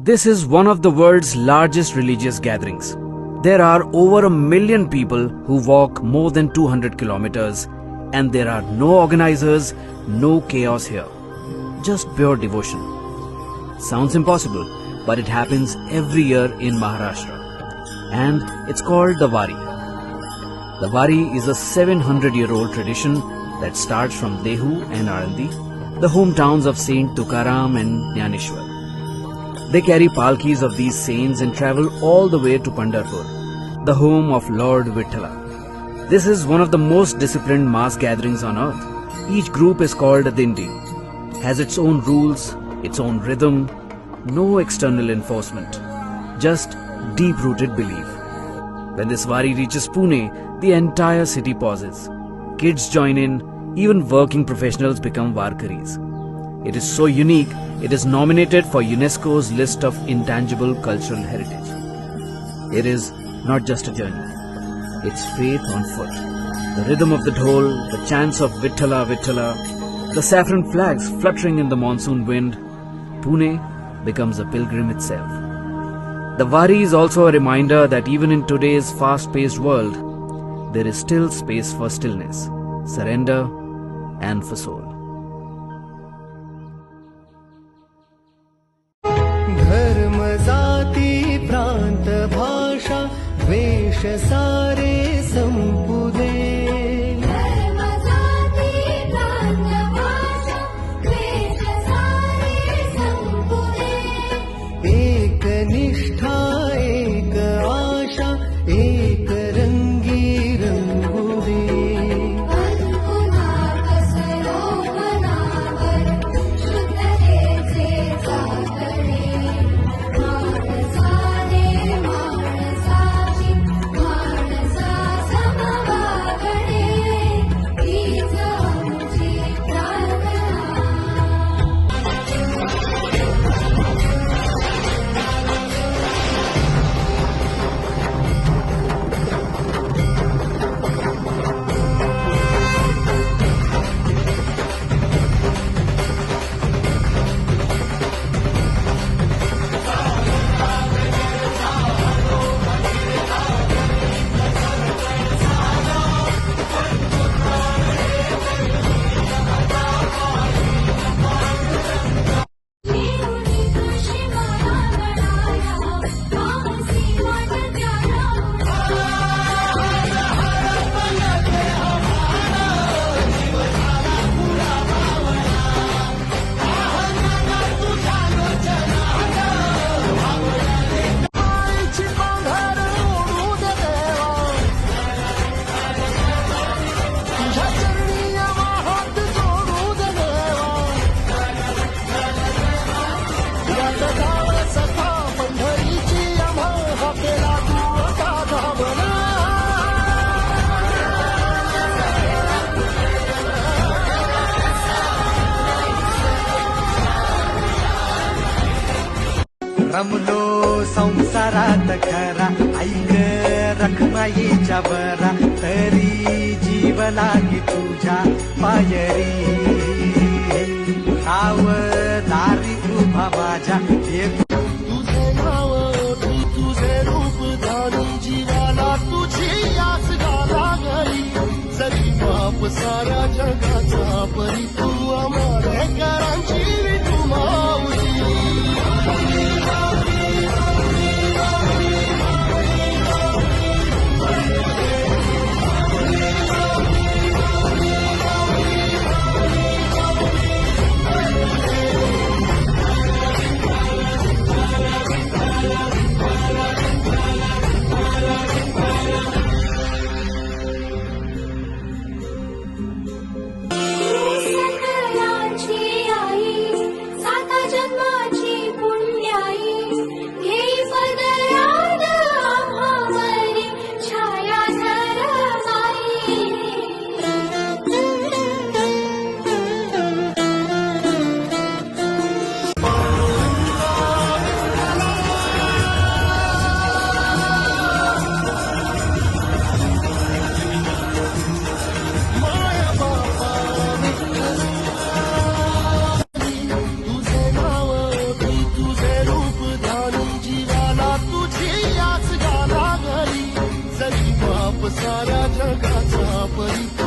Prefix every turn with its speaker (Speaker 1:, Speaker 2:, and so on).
Speaker 1: This is one of the world's largest religious gatherings. There are over 1 million people who walk more than 200 kilometers, and there are no organizers, no chaos here. Just pure devotion. Sounds impossible, but it happens every year in Maharashtra. And it's called the Wari. The Wari is a 700-year-old tradition that starts from Dehu and Alandi, the hometowns of Saint Tukaram and Jnaneshwar. They carry palkis of these saints and travel all the way to Pandharpur, the home of Lord Vithala. This is one of the most disciplined mass gatherings on earth. Each group is called a Dindi, has its own rules, its own rhythm, no external enforcement, just deep-rooted belief. When this Wari reaches Pune, the entire city pauses. Kids join in, even working professionals become Warkaris. It is so unique, it is nominated for UNESCO's list of intangible cultural heritage. It is not just a journey, it's faith on foot. The rhythm of the dhol, the chants of Vithala Vithala, the saffron flags fluttering in the monsoon wind, Pune becomes a pilgrim itself. The Wari is also a reminder that even in today's fast-paced world, there is still space for stillness, surrender, and for soul.
Speaker 2: धर्म जाती प्रांत भाषा वेश सारे संपुदे
Speaker 3: धर्म जाती प्रांत भाषा वेश सारे संपुदे
Speaker 2: एक निष्ठा एक आशा एक रंगी रंगुदे
Speaker 3: पुन्हा कसरो मनावर शुद्धतेचे जागणे माणसाने माणसाची माणसा समवागणे हीच आमची प्रार्थना. जीवनी कृषी मनागणाया मानसी मन
Speaker 2: आईची पांघर ओढू दे देवा तुझ्या चरणी हात जोडू दे देवा यात जाव सखा पंढरीची आम्हा हाकेला तू आता धावला रमलो संसारात खरा ऐक रखमाईच्या बरा तरी जीव लागी तुझ्या पायरी नाव दारी उभा माझ्या तुझे नाव तुझे रूप धारी जीवाला तुझी आस गाला गरी जरी बाप साऱ्या जगाचा परी तू आम्हाला करांची तू माऊली जगाचा परी